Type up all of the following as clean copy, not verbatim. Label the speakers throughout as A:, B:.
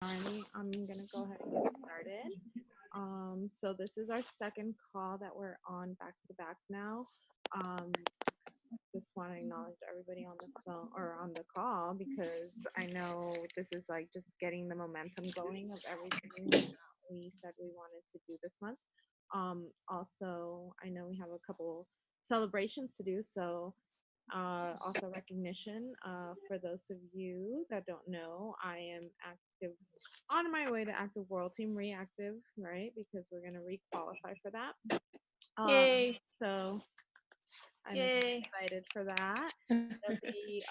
A: Alrighty, I'm gonna go ahead and get started. So this is our second call that we're on back to back now. Um, just want to acknowledge everybody on the phone or on the call because I know this is like just getting the momentum going of everything that we said we wanted to do this month. Also, I know we have a couple celebrations to do, so also recognition. For those of you that don't know, I am active on my way to active world team reactive, right? Because we're gonna requalify for that.
B: Yay.
A: So I'm
B: Yay.
A: excited for that. It'll be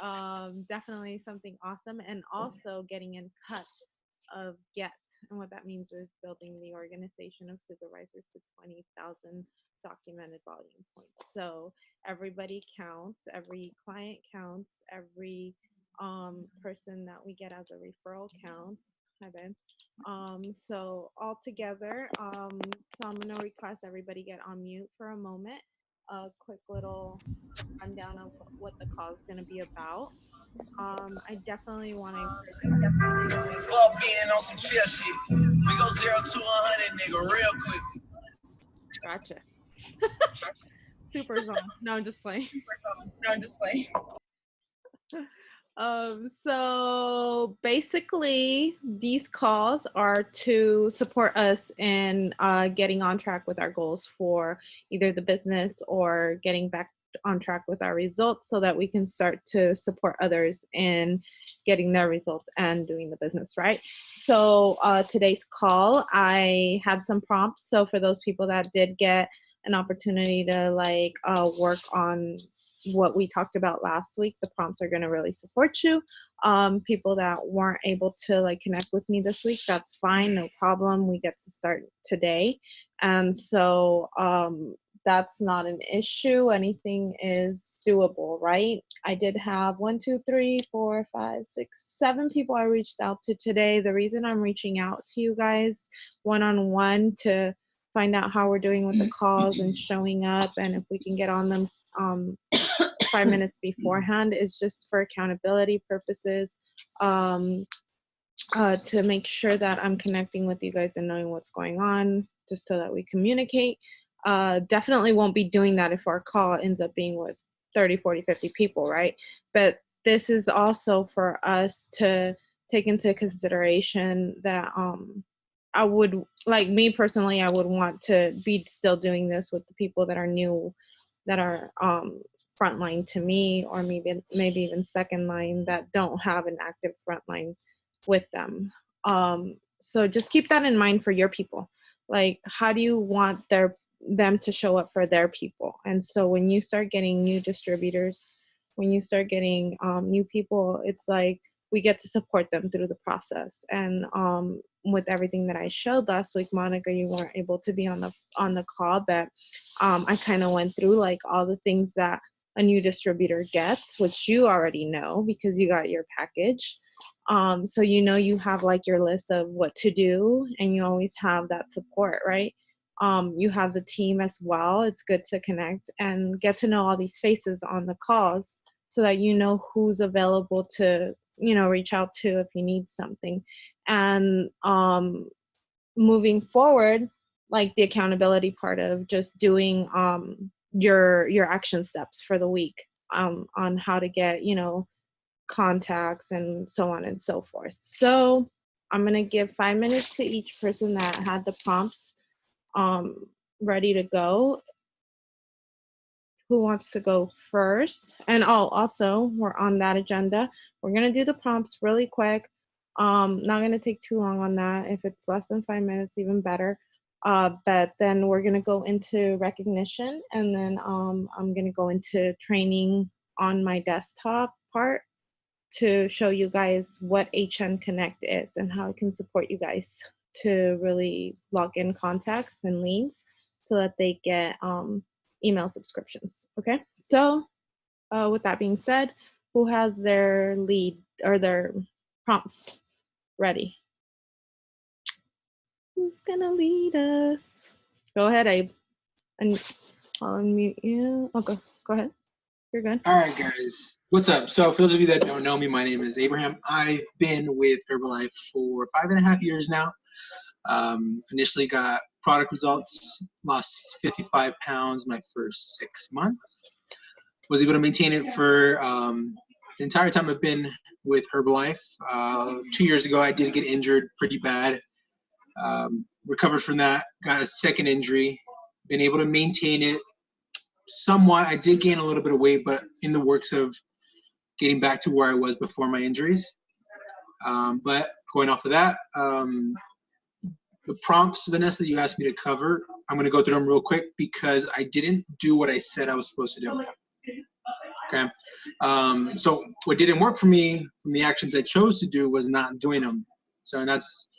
A: definitely something awesome, and also getting in cuts of get. And what that means is building the organization of supervisors to 20,000 documented volume points. So everybody counts, every client counts, every person that we get as a referral counts. Hi, Ben. So all together, so I'm gonna request everybody get on mute for a moment. A quick little rundown of what the call is going to be about. I definitely want to encourage everybody.
C: Fuck being on some chill shit. We go 0 to 100, nigga, real quick.
A: Gotcha. Super zone. No, I'm just playing.
B: No, I'm just playing.
A: So basically, these calls are to support us in getting on track with our goals for either the business or getting back on track with our results so that we can start to support others in getting their results and doing the business, right? So today's call, I had some prompts. So for those people that did get an opportunity to work on what we talked about last week, the prompts are going to really support you. People that weren't able to connect with me this week, that's fine, no problem. We get to start today, and so that's not an issue. Anything is doable, right? I did have 7 people I reached out to today. The reason I'm reaching out to you guys one-on-one to find out how we're doing with the calls and showing up, and if we can get on them 5 minutes beforehand, is just for accountability purposes, to make sure that I'm connecting with you guys and knowing what's going on, just so that we communicate. Definitely won't be doing that if our call ends up being with 30, 40, 50 people, right? But this is also for us to take into consideration that I would, like me personally, I would want to be still doing this with the people that are new, that are frontline to me, or maybe even second line that don't have an active frontline with them. So just keep that in mind for your people. Like, how do you want them to show up for their people? And so when you start getting new distributors, when you start getting new people, it's like we get to support them through the process. And with everything that I showed last week, Monica, you weren't able to be on the call, but I kind of went through like all the things that a new distributor gets, which you already know because you got your package. So you have like your list of what to do, and you always have that support, right? You have the team as well. It's good to connect and get to know all these faces on the calls so that you know who's available to reach out to if you need something. And moving forward, like the accountability part of just doing your action steps for the week, on how to get contacts and so on and so forth. So I'm going to give 5 minutes to each person that had the prompts ready to go. Who wants to go first? And also, we're on that agenda. We're going to do the prompts really quick. Not going to take too long on that. If it's less than 5 minutes, even better. But then we're going to go into recognition, and then I'm going to go into training on my desktop part to show you guys what HN Connect is and how it can support you guys to really log in contacts and leads so that they get email subscriptions. Okay, so with that being said, who has their lead or their prompts ready? Who's gonna lead us? Go ahead, Abe. And I'll unmute you. Okay, go ahead. You're good.
D: All right, guys. What's up? So, for those of you that don't know me, my name is Abraham. I've been with Herbalife for 5.5 years now. Initially got product results, lost 55 pounds my first 6 months. Was able to maintain it for the entire time I've been with Herbalife. 2 years ago, I did get injured pretty bad. Recovered from that, got a second injury, been able to maintain it somewhat. I did gain a little bit of weight, but in the works of getting back to where I was before my injuries. But going off of that, the prompts, Vanessa, that you asked me to cover, I'm going to go through them real quick because I didn't do what I said I was supposed to do. Okay. So what didn't work for me from the actions I chose to do was not doing them. So that's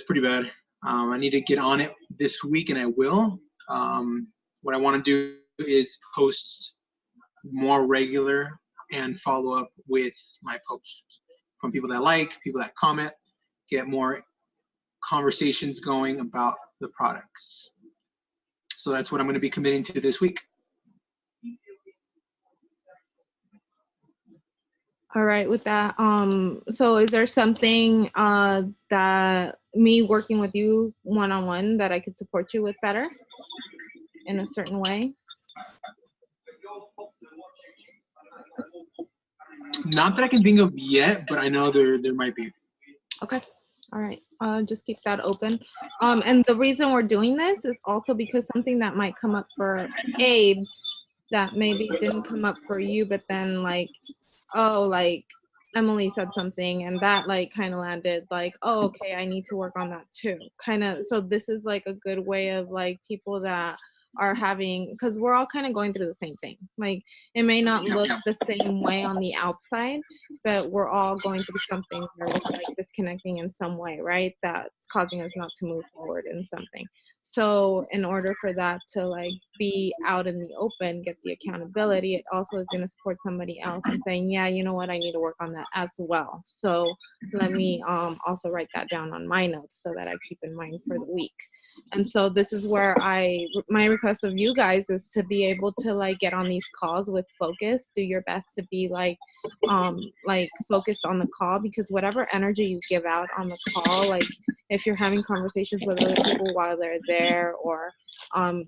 D: pretty bad. I need to get on it this week, and I will. What I want to do is post more regular and follow up with my posts from people that like, people that comment, get more conversations going about the products. So that's what I'm going to be committing to this week.
A: All right, with that, so is there something that me working with you one-on-one that I could support you with better in a certain way?
D: Not that I can think of yet, but I know there might be.
A: Okay. All right. Just keep that open. And the reason we're doing this is also because something that might come up for Abe that maybe didn't come up for you, but then like, oh, like Emily said something and that like kind of landed like, oh, okay, I need to work on that too. Kind of. So this is like a good way of like people that are having, because we're all kind of going through the same thing. Like it may not look the same way on the outside, but we're all going through something where it's like disconnecting in some way, right? That's causing us not to move forward in something. So in order for that to like be out in the open, get the accountability, it also is going to support somebody else and saying, yeah, you know what, I need to work on that as well. So let me also write that down on my notes so that I keep in mind for the week. And so this is where my request of you guys is to be able to like get on these calls with focus, do your best to be like focused on the call, because whatever energy you give out on the call, like if you're having conversations with other people while they're there, or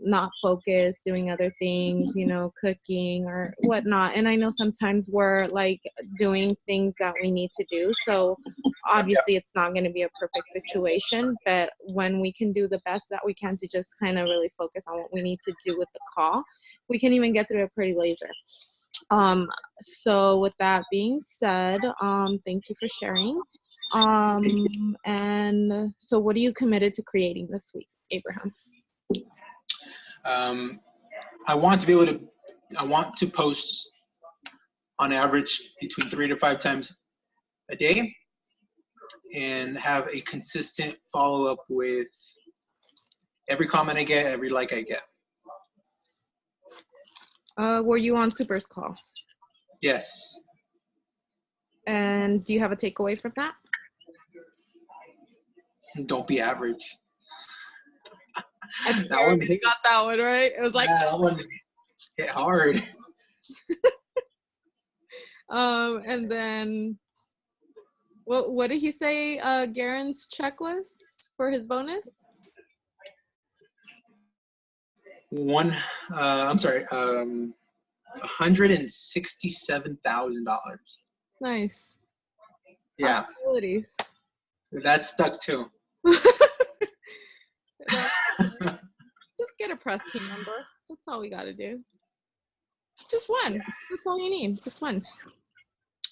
A: not focused, doing other things, you know, cooking or whatnot. And I know sometimes we're like doing things that we need to do. So obviously it's not going to be a perfect situation, but when we can do the best that we can to just kind of really focus on what we need to do with the call, we can even get through it pretty laser. So with that being said, thank you for sharing. And so what are you committed to creating this week, Abraham?
D: I want to post on average between 3 to 5 times a day and have a consistent follow-up with every comment I get, every like I get.
A: Were you on Super's call?
D: Yes.
A: And do you have a takeaway from that?
D: Don't be average.
A: I think that one got that one right. It was like,
D: that one hit hard.
A: And then what did he say? Garen's checklist for his bonus?
D: $167,000.
A: Nice.
D: Yeah.
A: Possibilities.
D: That stuck too.
A: Just get a press team member. That's all we got to do. Just one. That's all you need. Just one.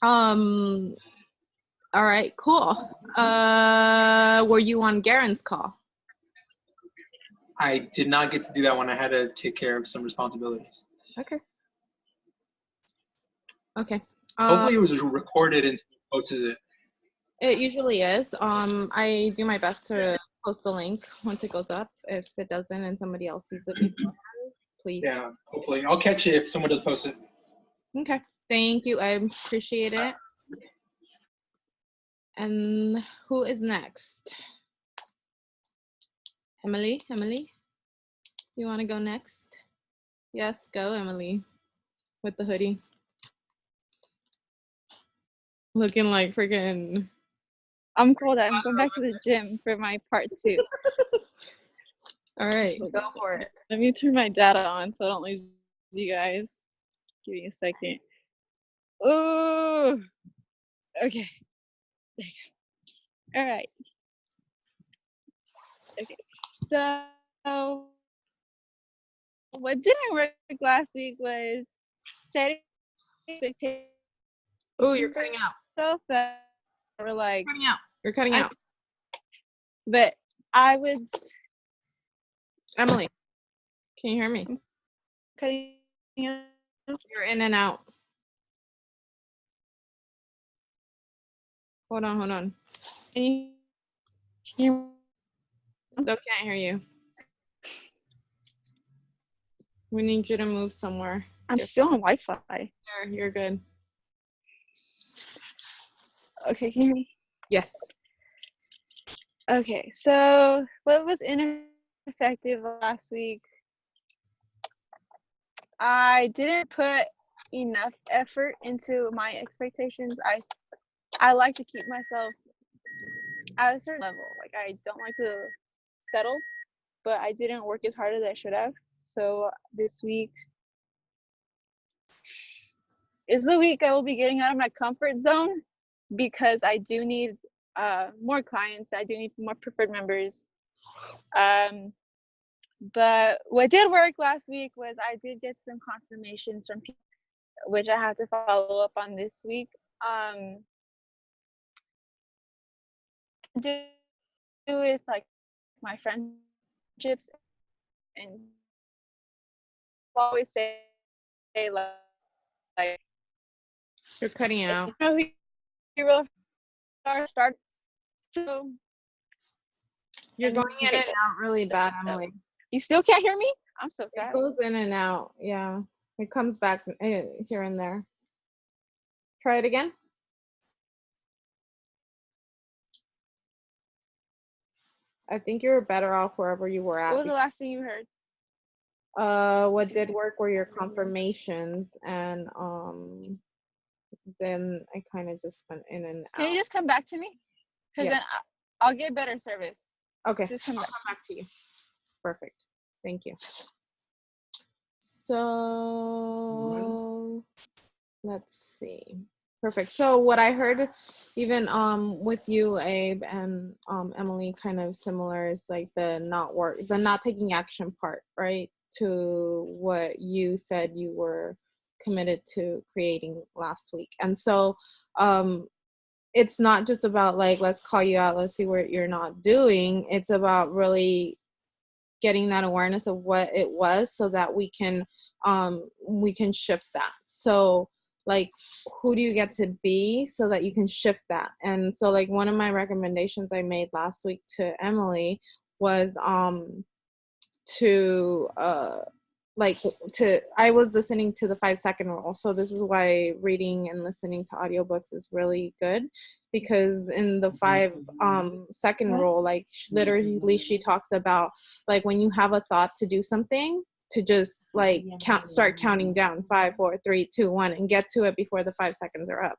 A: All right, cool. Were you on Garen's call?
D: I did not get to do that one. I had to take care of some responsibilities.
A: Okay. Okay.
D: Hopefully it was recorded and posted it.
A: It usually is. I do my best to post the link once it goes up. If it doesn't and somebody else sees it before, please.
D: Yeah, hopefully. I'll catch it if someone does post it.
A: Okay. Thank you. I appreciate it. And who is next? Emily? Emily? You want to go next? Yes, go, Emily. with the hoodie. Looking like freaking.
B: I'm cold. I'm going back to the gym for my part 2.
A: All right, go for it.
B: Let me turn my data on so I don't lose you guys. Give me a second. Oh, okay. There you go. All right. Okay. So what didn't work last week was setting expectations
A: Oh, you're
B: for
A: cutting out.
B: yourself that were like,
A: You're cutting out.
B: but I was
A: Emily, can you hear me?
B: cutting out.
A: You're in and out. Hold on.
B: And you
A: Still can't hear you. We need you to move somewhere.
B: I'm still on Wi-Fi.
A: There, you're good.
B: Okay, can you hear me?
A: Yes.
B: Okay, so what was ineffective last week? I didn't put enough effort into my expectations. I like to keep myself at a certain level. Like, I don't like to settle, but I didn't work as hard as I should have. So this week is the week I will be getting out of my comfort zone, because I do need more clients. I do need more preferred members. But what did work last week was I did get some confirmations from people, which I have to follow up on this week. Do with like my friendships, and always say like
A: You're cutting out.
B: you know who hero starts. So
A: You're going in and out really bad, Emily.
B: You still can't hear me? I'm so
A: It
B: sad.
A: goes in and out. Yeah. It comes back here and there. Try it again. I think you're better off wherever you were at.
B: What was the last thing you heard?
A: What did work were your confirmations, and then I kind of just went in and out.
B: Can you just come back to me? Because then I'll get better service.
A: Okay.
B: Just come back
A: to you. Perfect. Thank you. So let's see. Perfect. So what I heard, even with you, Abe, and Emily, kind of similar, is like the not taking action part, right? To what you said you were committed to creating last week. And so it's not just about like, let's call you out, let's see what you're not doing. It's about really getting that awareness of what it was, so that we can shift that. So like, who do you get to be so that you can shift that? And so like, one of my recommendations I made last week to Emily was I was listening to the 5-second rule. So this is why reading and listening to audiobooks is really good, because in the 5-second rule, like literally she talks about like, when you have a thought to do something, to just like start counting down 5, 4, 3, 2, 1 and get to it before the 5 seconds are up,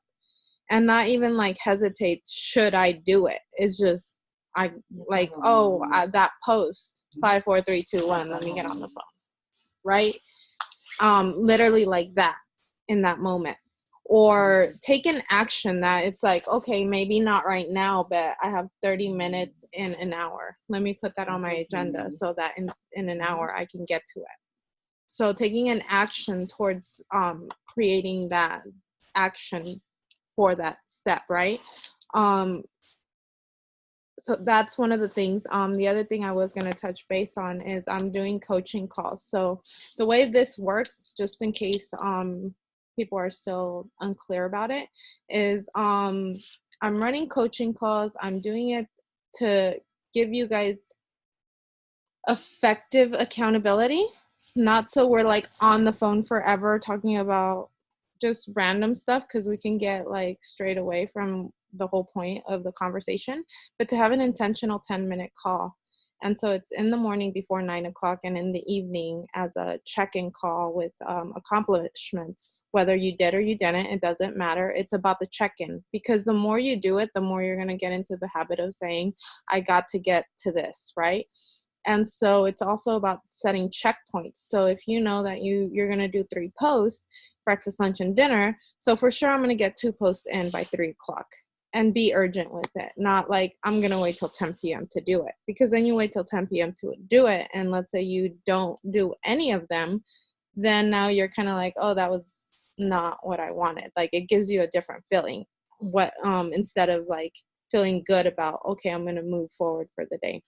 A: and not even like hesitate, should I do it? It's just that post 5, 4, 3, 2, 1, let me get on the phone, right? Literally like that, in that moment. Or take an action that it's like, okay, maybe not right now, but I have 30 minutes in an hour. Let me put that on my agenda so that in an hour I can get to it. So taking an action towards creating that action for that step, right? So that's one of the things. The other thing I was going to touch base on is I'm doing coaching calls. So the way this works, just in case people are still unclear about it, is I'm running coaching calls. I'm doing it to give you guys effective accountability, not so we're like on the phone forever talking about just random stuff, because we can get like straight away from the whole point of the conversation, but to have an intentional 10-minute call. And so it's in the morning before 9 o'clock and in the evening as a check-in call with accomplishments. Whether you did or you didn't, it doesn't matter. It's about the check-in, because the more you do it, the more you're going to get into the habit of saying, I got to get to this, right? And so it's also about setting checkpoints. So if you know that you're going to do 3 posts, breakfast, lunch, and dinner, so for sure I'm going to get 2 posts in by 3 o'clock. And be urgent with it, not like I'm going to wait till 10 p.m. to do it, because then you wait till 10 p.m. to do it. And let's say you don't do any of them, then now you're kind of like, oh, that was not what I wanted. Like, it gives you a different feeling. Instead of like feeling good about, okay, I'm going to move forward for the day.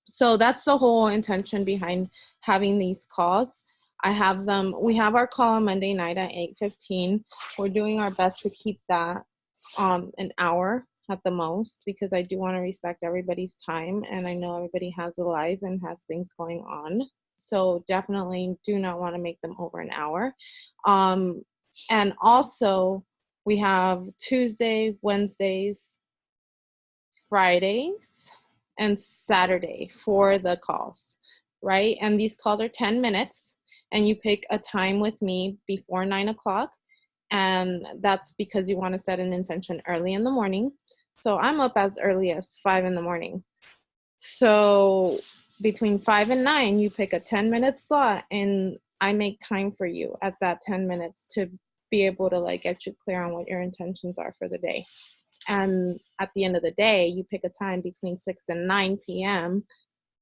A: So that's the whole intention behind having these calls. We have our call on Monday night at 8:15. We're doing our best to keep that an hour at the most, because I do want to respect everybody's time, and I know everybody has a life and has things going on. So definitely do not want to make them over an hour. And also we have Tuesday, Wednesdays, Fridays, and Saturday for the calls, right? And these calls are 10 minutes, and you pick a time with me before 9 o'clock. And that's because you want to set an intention early in the morning. So I'm up as early as 5 in the morning. So between 5 and 9, you pick a 10-minute slot, and I make time for you at that 10 minutes to be able to like get you clear on what your intentions are for the day. And at the end of the day, you pick a time between 6 and 9 p.m.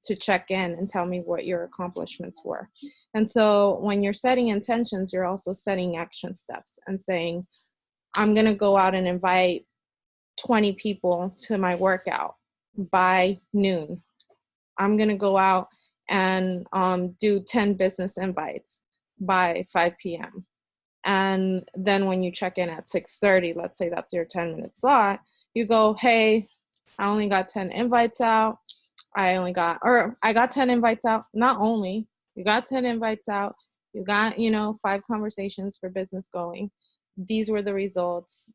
A: to check in and tell me what your accomplishments were. And so when you're setting intentions, you're also setting action steps and saying, I'm going to go out and invite 20 people to my workout by noon. I'm going to go out and do 10 business invites by 5 p.m. And then when you check in at 6:30, let's say that's your 10-minute slot, you go, hey, I only got 10 invites out. I got 10 invites out. Not only, you got 10 invites out, you got, 5 conversations for business going. These were the results.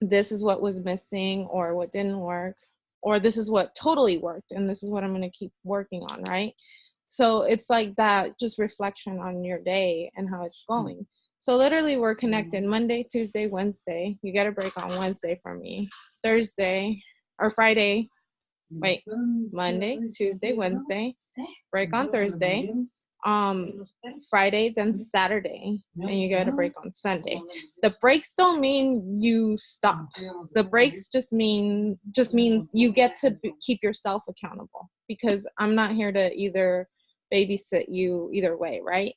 A: This is what was missing or what didn't work, or this is what totally worked, and this is what I'm going to keep working on, right? So it's like that, just reflection on your day and how it's going. So literally we're connected Monday, Tuesday, Wednesday. You get a break on Wednesday from me. Thursday or Friday. Wait, Monday, Tuesday, Wednesday, break on Thursday, Friday, then Saturday, and you get a break on Sunday. The breaks don't mean you stop. The breaks just means you get to keep yourself accountable, because I'm not here to either babysit you either way, right?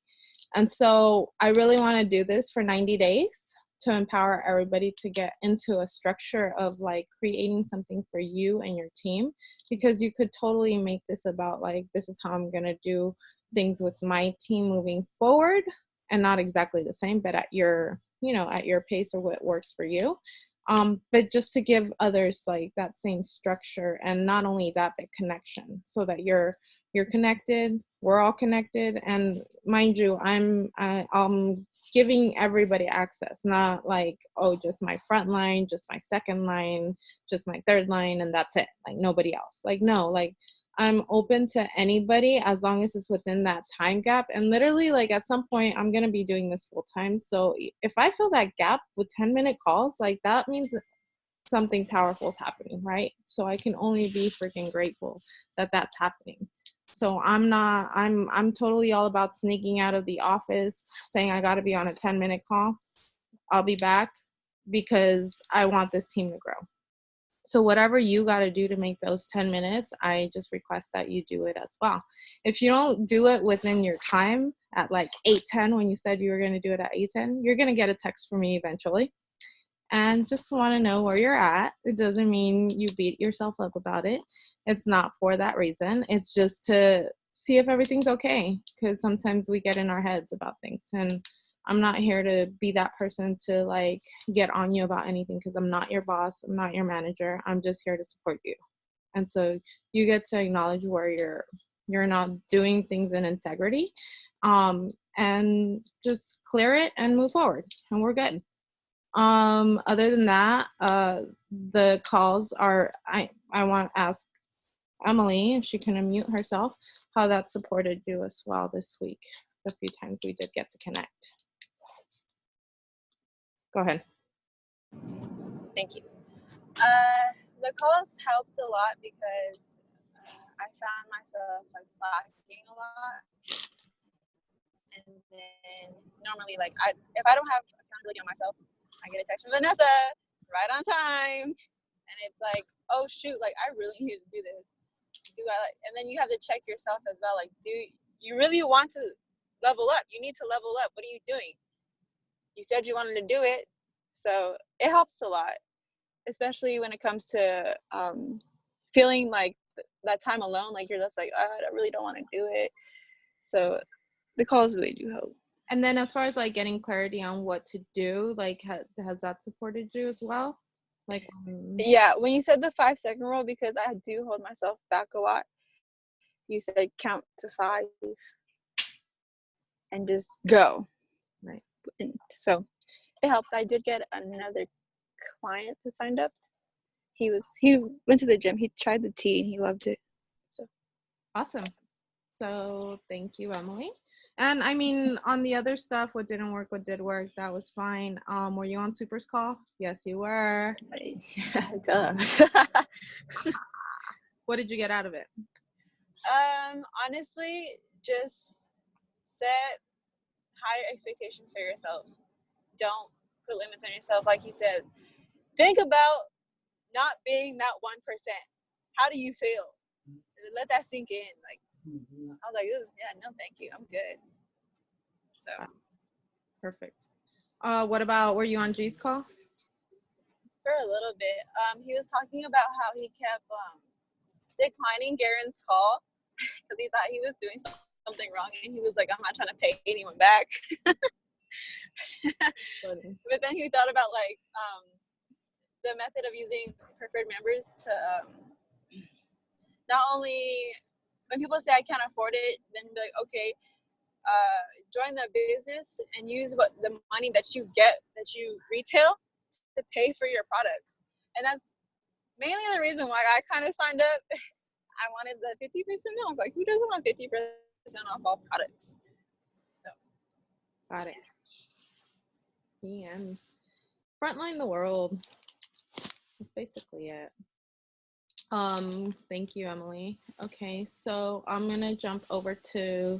A: And so I really want to do this for 90 days to empower everybody to get into a structure of like creating something for you and your team, because you could totally make this about like, this is how I'm going to do things with my team moving forward, and not exactly the same, but at your, at your pace or what works for you. But just to give others like that same structure, and not only that, but connection, so that you're connected, we're all connected. And mind you, I'm giving everybody access, not like, oh, just my front line, just my second line, just my third line, and that's it, like nobody else. Like, no, like I'm open to anybody as long as it's within that time gap. And literally, like at some point I'm going to be doing this full time. So if I fill that gap with 10-minute calls, like that means something powerful is happening, right? So I can only be freaking grateful that that's happening. So I'm totally all about sneaking out of the office, saying I got to be on a 10-minute call. I'll be back, because I want this team to grow. So whatever you got to do to make those 10 minutes, I just request that you do it as well. If you don't do it within your time at like 8:10, when you said you were going to do it at 8:10, you're going to get a text from me eventually. And just want to know where you're at. It doesn't mean you beat yourself up about it. It's not for that reason. It's just to see if everything's okay, because sometimes we get in our heads about things. And I'm not here to be that person to like get on you about anything, because I'm not your boss. I'm not your manager. I'm just here to support you. And so you get to acknowledge where you're not doing things in integrity, and just clear it and move forward, and we're good. Other than that, the calls are, I want to ask Emily, if she can unmute herself, how that supported you as well this week, the few times we did get to connect. Go ahead.
B: Thank you. The calls helped a lot because I found myself like slacking a lot, and then normally like if I don't have accountability on myself, I get a text from Vanessa right on time, and it's like, oh shoot, like I really need to do this. And then you have to check yourself as well, like, do you really want to level up? You need to level up. What are you doing? You said you wanted to do it, so it helps a lot, especially when it comes to feeling like that time alone, like you're just like, I really don't want to do it. So the calls really do help.
A: And then as far as like getting clarity on what to do, like has that supported you as well? Like
B: yeah, when you said the 5-second rule, because I do hold myself back a lot, you said count to 5 and just go.
A: Right.
B: And so it helps. I did get another client that signed up. He went to the gym, he tried the tea and he loved it. So
A: awesome. So thank you, Emily. And I mean, on the other stuff, what didn't work, what did work, that was fine. Were you on Super's call? Yes, you were.
B: Duh.
A: What did you get out of it?
B: Honestly, just set higher expectations for yourself. Don't put limits on yourself. Like you said, think about not being that 1%. How do you feel? Let that sink in. Like, I was like, ooh, yeah, no, thank you. I'm good. So
A: perfect. What about, were you on G's call?
B: For a little bit. He was talking about how he kept declining Garen's call because he thought he was doing something wrong, and he was like, I'm not trying to pay anyone back. But then he thought about like the method of using preferred members to not only when people say I can't afford it, then be like, okay, join the business and use what the money that you get, that you retail, to pay for your products. And that's mainly the reason why I kind of signed up. I wanted the 50% off. Like, who doesn't want 50% off all products? So
A: got it. And frontline the world. That's basically it. Thank you, Emily. Okay, so I'm gonna jump over to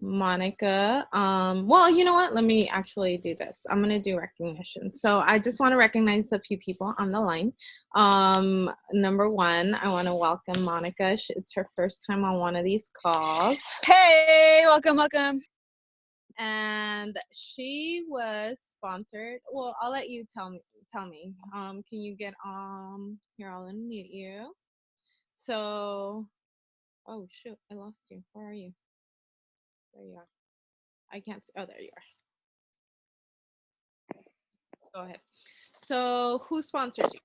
A: Monica. Well, you know what? Let me actually do this. I'm gonna do recognition. So I just want to recognize a few people on the line. Number one, I want to welcome Monica. It's her first time on one of these calls.
B: Hey, welcome.
A: And she was sponsored. Well, I'll let you tell me. Can you get here? I'll unmute you. So, oh shoot, I lost you. Where are you? There you are. I can't see. Oh, there you are. Go ahead. So, who sponsored you?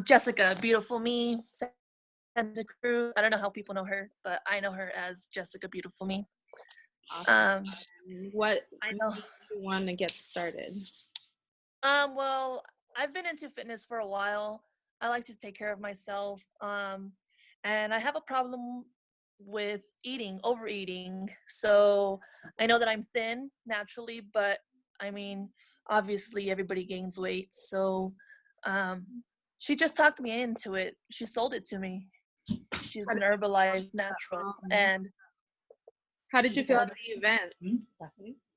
E: Jessica, Beautiful Me, Santa Cruz. I don't know how people know her, but I know her as Jessica Beautiful Me.
A: Awesome. What
E: I know
A: you want to get started?
E: Well, I've been into fitness for a while. I like to take care of myself. And I have a problem with overeating. So I know that I'm thin naturally, but I mean, obviously everybody gains weight. So she just talked me into it. She sold it to me. She's an Herbalife natural. And
A: how did you feel at the event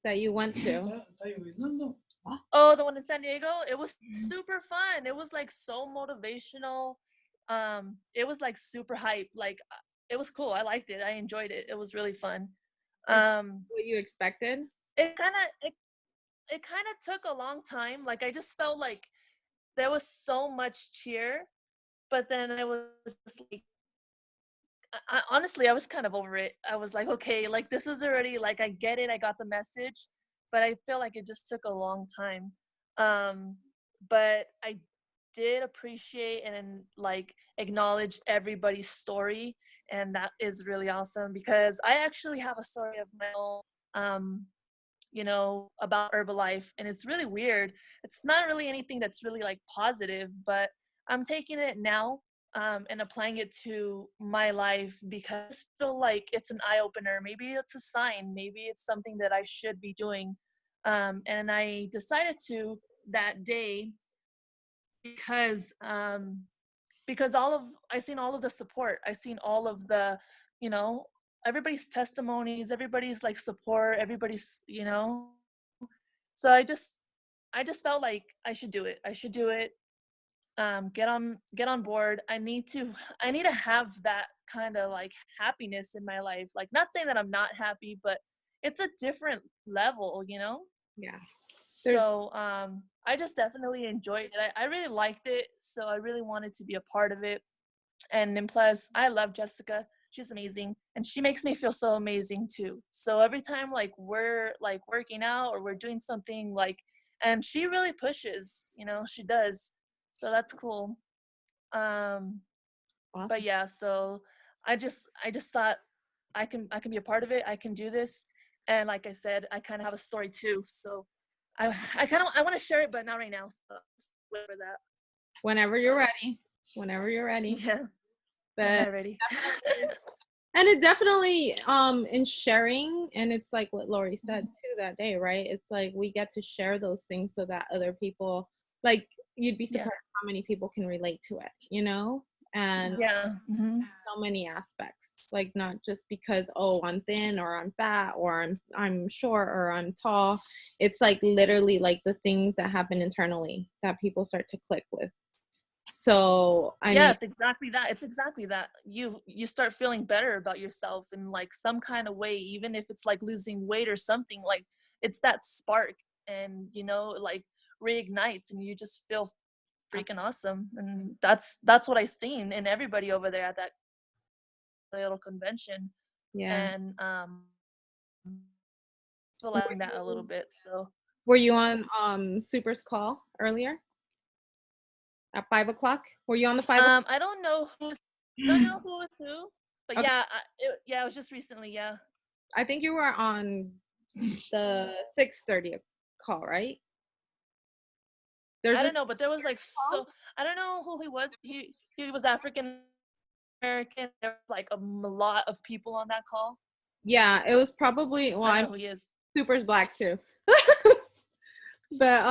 A: that you went to?
E: Oh, the one in San Diego? It was super fun. It was like so motivational. It was like super hype. Like it was cool. I liked it. I enjoyed it. It was really fun.
A: What you expected?
E: It kind of took a long time. Like I just felt like there was so much cheer, but then I was just like, honestly, I was kind of over it. I was like, okay, like this is already, like, I get it. I got the message, but I feel like it just took a long time. But I did appreciate and like acknowledge everybody's story. And that is really awesome because I actually have a story of my own, about Herbalife. And it's really weird. It's not really anything that's really like positive, but I'm taking it now and applying it to my life, because I feel like it's an eye-opener. Maybe it's a sign, maybe it's something that I should be doing. And I decided to that day because I seen all of the support. I seen all of the, you know, everybody's testimonies, everybody's like support, everybody's, so I just felt like I should do it. I should do it. Get on board. I need to have that kind of like happiness in my life. Like, not saying that I'm not happy, but it's a different level,
A: Yeah. There's
E: So I just definitely enjoyed it. I really liked it, so I really wanted to be a part of it. And then plus, I love Jessica. She's amazing, and she makes me feel so amazing too. So every time like we're like working out or we're doing something like, and she really pushes, she does. So that's cool. Um, but
A: awesome.
E: yeah, so I just thought I can be a part of it. I can do this, and like I said, I kind of have a story too. So I want to share it, but not right now. So just wait for that.
A: Whenever you're ready. Whenever you're ready.
E: Yeah, I'm
A: But
E: not ready.
A: and it definitely in sharing, and it's like what Lori said too that day, right? It's like we get to share those things so that other people, like, you'd be
E: Yeah.
A: surprised how many people can relate to it, and
E: Yeah.
A: so many aspects, like not just because, oh, I'm thin or I'm fat or I'm short or I'm tall. It's like literally like the things that happen internally that people start to click with. So I
E: Yeah,
A: mean,
E: it's exactly that. It's exactly that. You start feeling better about yourself in like some kind of way, even if it's like losing weight or something. Like, it's that spark, and like reignites, and you just feel freaking awesome. And that's what I seen in everybody over there at that little convention.
A: yeah.
E: And feeling that a little bit. So
A: Were you on Super's call earlier at 5 o'clock? Were you on the 5 o'clock?
E: I don't know who was who, but
A: Okay.
E: yeah, it was just recently. Yeah.
A: I think you were on the 6:30 call, right? There's
E: I
A: a
E: don't know, but there was like,
A: call.
E: so I don't know who he was. He was African American. There was like a lot of people on that call.
A: Yeah, it was probably, well,
E: I don't
A: I'm
E: know who he is.
A: Super's black too. But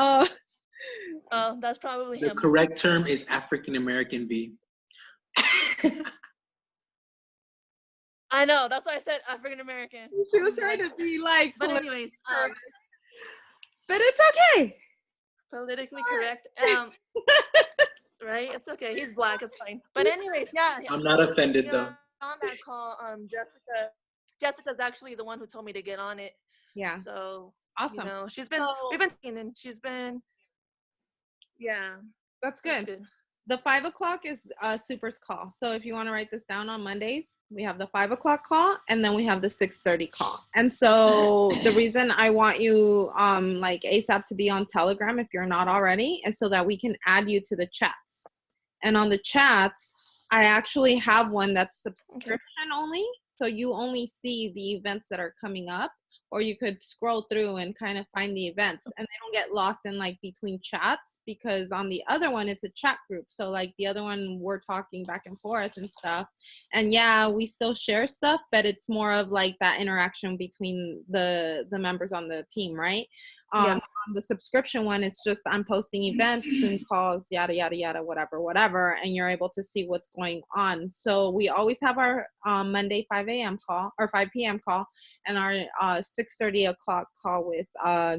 E: Oh, that's probably
D: The
E: him.
D: correct term is African American B.
E: I know. That's why I said African American.
A: she was trying to be like
E: But
A: politically
E: anyways,
A: correct. But it's okay.
E: politically correct. Right? It's okay. He's black. It's fine. But anyways, yeah.
D: I'm not offended
E: Yeah,
D: though.
E: on that call, Jessica's actually the one who told me to get on it.
A: Yeah.
E: So
A: Awesome.
E: we've been talking, and she's been, yeah.
A: That's
E: So it's
A: good.
E: good.
A: The 5 o'clock is Super's call. So if you want to write this down, on Mondays, we have the 5 o'clock call, and then we have the 6:30 call. And so the reason I want you like ASAP to be on Telegram, if you're not already, is so that we can add you to the chats. And on the chats, I actually have one that's subscription only. So you only see the events that are coming up, or you could scroll through and kind of find the events, and they don't get lost in like between chats, because on the other one it's a chat group. So like the other one, we're talking back and forth and stuff, and yeah, we still share stuff, but it's more of like that interaction between the members on the team, right?
E: Yeah.
A: On the subscription one, it's just I'm posting events and calls, yada yada yada, whatever, and you're able to see what's going on. So we always have our Monday 5 a.m. call or 5 p.m. call, and our 6:30 o'clock call with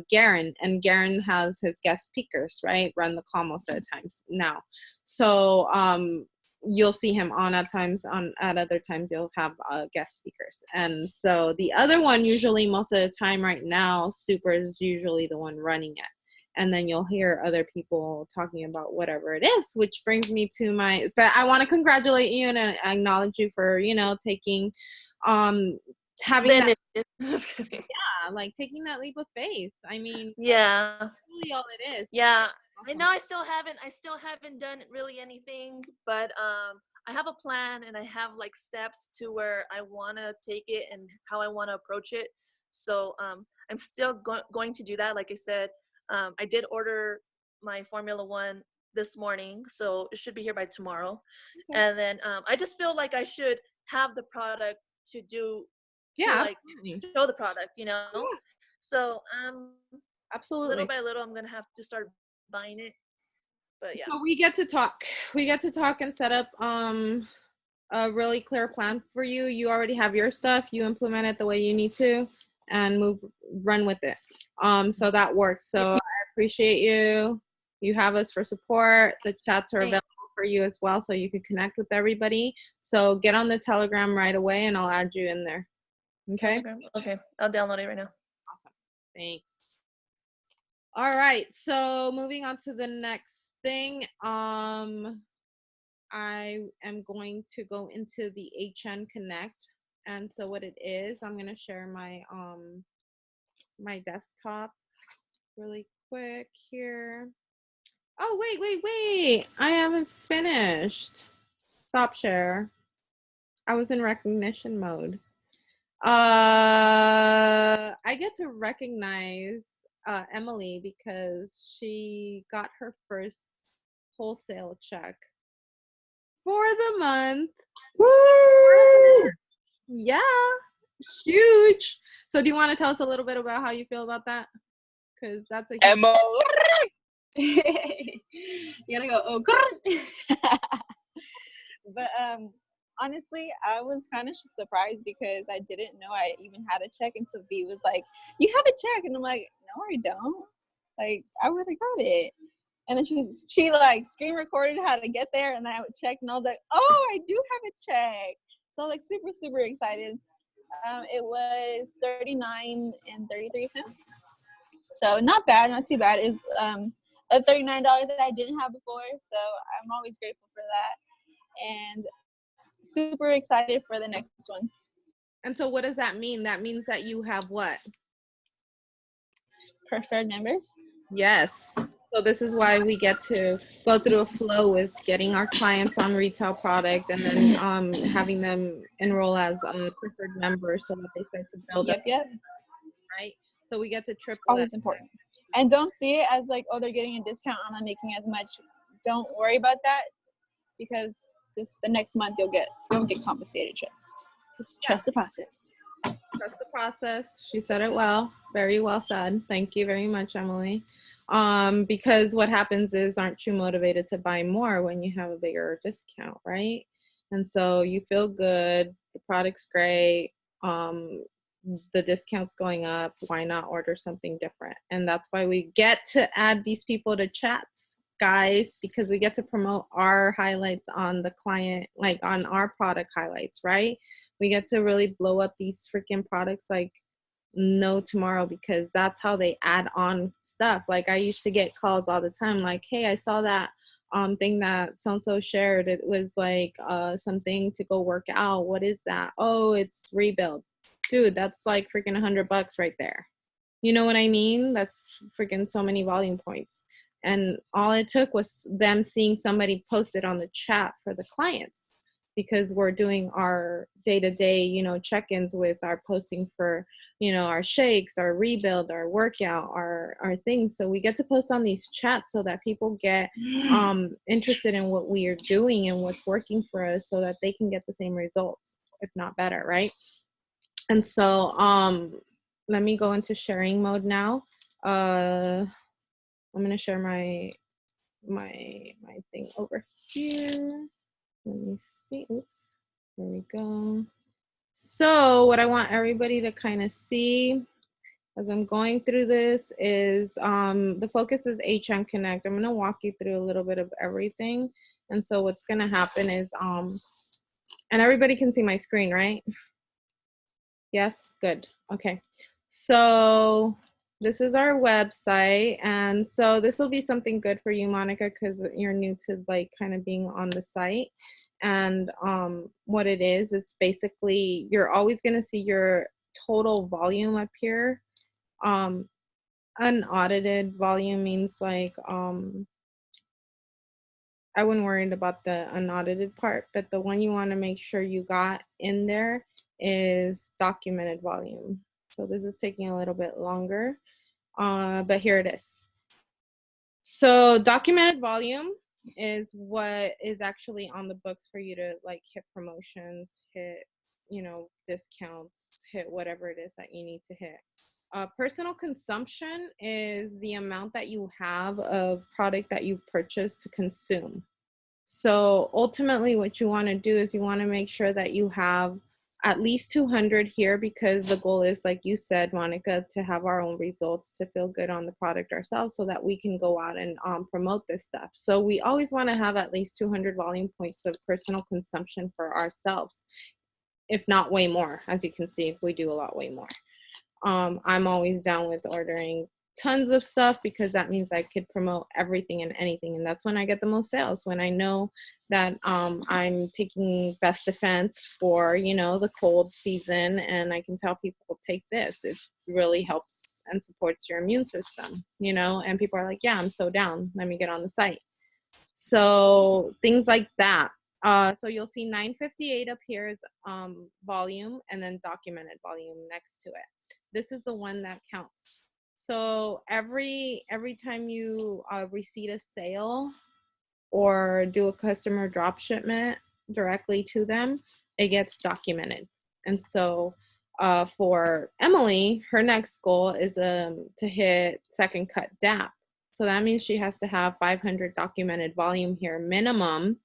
A: Garen. And Garen has his guest speakers, right, run the call most of the times now. So you'll see him on at times, at other times you'll have guest speakers. And so the other one, usually most of the time right now, Super is usually the one running it, and then you'll hear other people talking about whatever it is, which brings me to but I want to congratulate you and acknowledge you for taking having that,
E: Just kidding.
A: like taking that leap of faith. I mean,
E: Yeah.
A: that's really all it is.
E: Yeah. I know I still haven't done really anything, but I have a plan, and I have like steps to where I want to take it and how I want to approach it. So I'm still going to do that. Like I said, I did order my Formula One this morning, so it should be here by tomorrow.
A: Okay.
E: And then I just feel like I should have the product to do
A: Yeah,
E: to like
A: absolutely.
E: show the product, you know.
A: Yeah,
E: So
A: absolutely.
E: little by little, I'm gonna have to start buying it. But yeah,
A: So we get to talk. We get to talk and set up a really clear plan for you. You already have your stuff. You implement it the way you need to, and run with it. So that works. So I appreciate you. You have us for support. The chats are available for you as well, so you can connect with everybody. So get on the Telegram right away, and I'll add you in there. Okay.
E: Telegram. Okay, I'll download it right now.
A: Awesome. Thanks. All right. So moving on to the next thing. I am going to go into the HN Connect. And so what it is, I'm going to share my my desktop really quick here. Oh, wait. I haven't finished. Stop share. I was in recognition mode. I get to recognize Emily because she got her first wholesale check for the month. Woo! Yeah, huge. So do you want to tell us a little bit about how you feel about that? Because that's a huge
B: Emma. You gotta go, oh, but honestly, I was kind of surprised because I didn't know I even had a check until B was like, "You have a check," and I'm like, "No, I don't. Like, I would have got it." And then she like screen recorded how to get there, and I would check, and I was like, "Oh, I do have a check." So I was like super excited. It was $39.33. So not bad, not too bad. It's $39 that I didn't have before, so I'm always grateful for that, and super excited for the next one.
A: And so what does that mean? That means that you have what?
B: Preferred members.
A: Yes. So this is why we get to go through a flow with getting our clients on retail product and then having them enroll as a preferred member so that they start to build up,
B: Yep.
A: right? So we get to triple
B: Always
A: that.
B: important. And don't see it as like, oh, they're getting a discount, I'm not making as much. Don't worry about that, because just the next month you'll get compensated. Just trust the process.
A: Trust the process. She said it well. Very well said. Thank you very much, Emily. Because what happens is, aren't you motivated to buy more when you have a bigger discount, right? And so you feel good. The product's great. The discount's going up. Why not order something different? And that's why we get to add these people to chats, guys, because we get to promote our highlights on the client, like on our product highlights, right? We get to really blow up these freaking products like no tomorrow, because that's how they add on stuff. Like I used to get calls all the time like, hey, I saw that thing that so-and-so shared. It was like something to go work out. What is that? Oh, it's Rebuild. Dude, that's like freaking $100 right there. You know what I mean? That's freaking so many volume points. And all it took was them seeing somebody post it on the chat for the clients, because we're doing our day-to-day, you know, check-ins with our posting for, you know, our shakes, our rebuild, our workout, our things. So we get to post on these chats so that people get interested in what we are doing and what's working for us, so that they can get the same results, if not better, right? And so let me go into sharing mode now. I'm going to share my thing over here. Let me see. Oops. There we go. So what I want everybody to kind of see as I'm going through this is the focus is HM Connect. I'm going to walk you through a little bit of everything. And so what's going to happen is, and everybody can see my screen, right? Yes, good. Okay. So this is our website. And so this will be something good for you, Monica, because you're new to like kind of being on the site. And what it is, it's basically, you're always going to see your total volume up here. Unaudited volume means like, I wouldn't worry about the unaudited part, but the one you want to make sure you got in there is documented volume. So this is taking a little bit longer, but here it is. So documented volume is what is actually on the books for you to like hit promotions, hit, you know, discounts, hit whatever it is that you need to hit. Personal consumption is the amount that you have of product that you purchase to consume. So ultimately what you want to do is you want to make sure that you have at least 200 here, because the goal is, like you said, Monica, to have our own results, to feel good on the product ourselves so that we can go out and promote this stuff. So we always want to have at least 200 volume points of personal consumption for ourselves, if not way more. As you can see, we do a lot way more. I'm always down with ordering tons of stuff because that means I could promote everything and anything, and that's when I get the most sales, when I know that I'm taking best defense for, you know, the cold season, and I can tell people, take this, it really helps and supports your immune system, you know, and people are like, yeah, I'm so down, let me get on the site. So things like that. So you'll see 958 up here is volume, and then documented volume next to it. This is the one that counts. So every time you receipt a sale or do a customer drop shipment directly to them, it gets documented. And so for Emily, her next goal is to hit second cut DAP. So that means she has to have 500 documented volume here minimum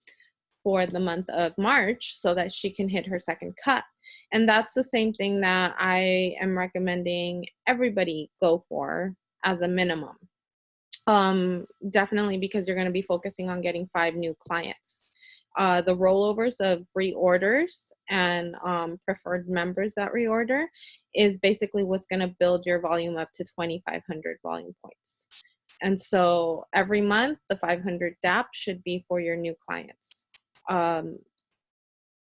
A: for the month of March so that she can hit her second cut. And that's the same thing that I am recommending everybody go for as a minimum. Definitely, because you're going to be focusing on getting 5 new clients. The rollovers of reorders and preferred members that reorder is basically what's going to build your volume up to 2,500 volume points. And so every month, the 500 DAP should be for your new clients.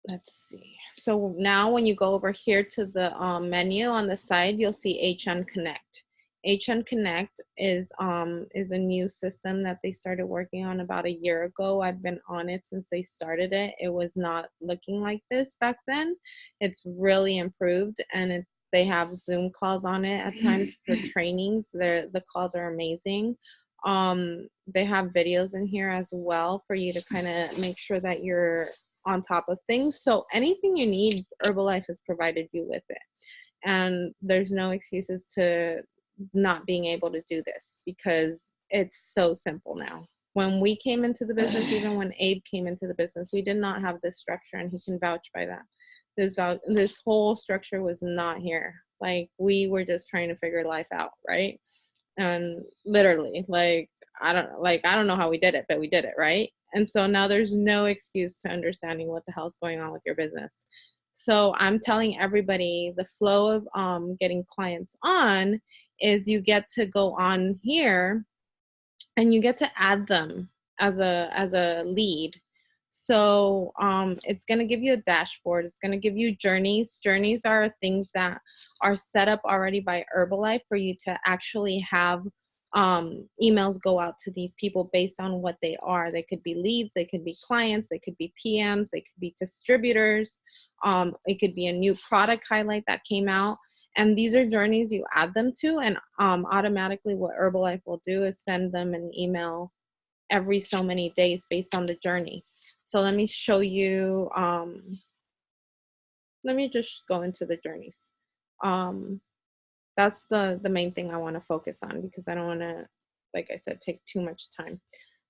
A: Let's see. So now when you go over here to the menu on the side, you'll see HN Connect. HN Connect is a new system that they started working on about a year ago. I've been on it since they started it. It was not looking like this back then. It's really improved, and they have Zoom calls on it at times for trainings. The calls are amazing. They have videos in here as well for you to kind of make sure that you're on top of things. So anything you need, Herbalife has provided you with it. And there's no excuses to not being able to do this, because it's so simple now. When we came into the business, even when Abe came into the business, we did not have this structure, and he can vouch by that. This whole structure was not here. Like, we were just trying to figure life out, right? And literally, I don't know how we did it, but we did it, right? And so now there's no excuse to understanding what the hell's going on with your business. So I'm telling everybody, the flow of getting clients on is you get to go on here and you get to add them as a lead. So it's going to give you a dashboard. It's going to give you journeys. Journeys are things that are set up already by Herbalife for you to actually have emails go out to these people based on what they are. They could be leads, they could be clients, they could be PMs, they could be distributors. It could be a new product highlight that came out. And these are journeys you add them to, and automatically what Herbalife will do is send them an email every so many days based on the journey. So let me show you, let me just go into the journeys. That's the main thing I want to focus on, because I don't want to, like I said, take too much time.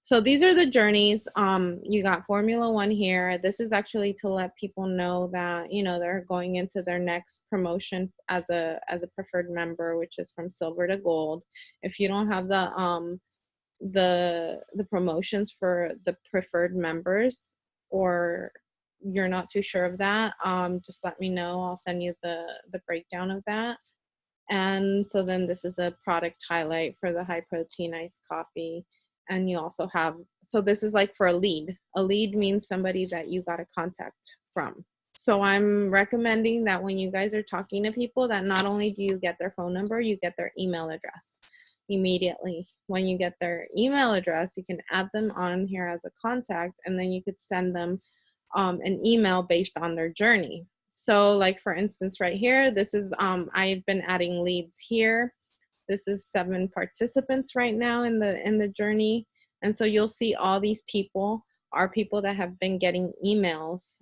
A: So these are the journeys. You got Formula One here. This is actually to let people know that, you know, they're going into their next promotion as a preferred member, which is from silver to gold. If you don't have the promotions for the preferred members, or you're not too sure of that, just let me know. I'll send you the breakdown of that. And so then this is a product highlight for the high protein iced coffee. And you also have, so this is like for a lead. A lead means somebody that you got a contact from. So I'm recommending that when you guys are talking to people, that not only do you get their phone number, you get their email address immediately. When you get their email address, you can add them on here as a contact, and then you could send them an email based on their journey. So like, for instance, right here, this is, I've been adding leads here This is 7 participants right now in the journey. And so you'll see all these people are people that have been getting emails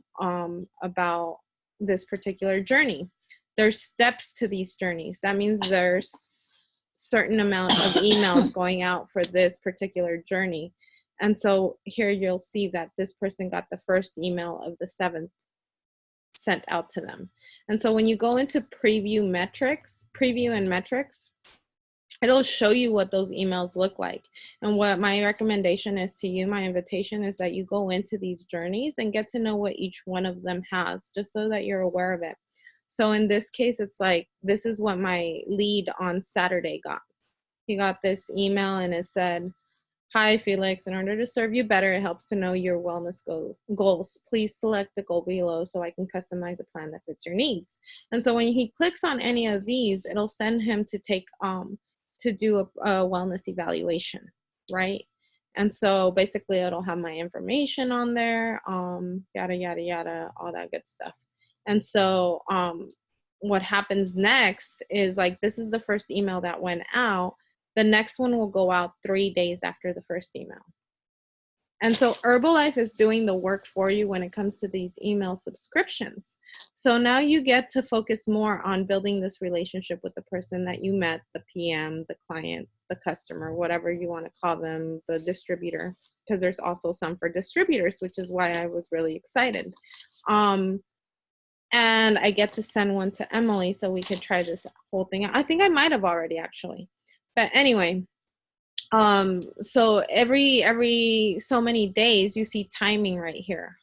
A: about this particular journey. There's steps to these journeys. That means there's certain amount of emails going out for this particular journey. And so here you'll see that this person got the first email of the 7th sent out to them. And so when you go into preview and metrics, it'll show you what those emails look like. And what my recommendation is to you, my invitation is that you go into these journeys and get to know what each one of them has, just so that you're aware of it. So in this case, it's like, this is what my lead on Saturday got. He got this email and it said, "Hi, Felix. In order to serve you better, it helps to know your wellness goals. Please select the goal below so I can customize a plan that fits your needs." And so when he clicks on any of these, it'll send him to take to do a wellness evaluation, right? And so basically it'll have my information on there, yada, yada, yada, all that good stuff. And so what happens next is, like, this is the first email that went out. The next one will go out 3 days after the first email. And so Herbalife is doing the work for you when it comes to these email subscriptions. So now you get to focus more on building this relationship with the person that you met, the PM, the client, the customer, whatever you want to call them, the distributor, because there's also some for distributors, which is why I was really excited. And I get to send one to Emily so we could try this whole thing out. I think I might have already, actually. But anyway, so every so many days you see timing right here.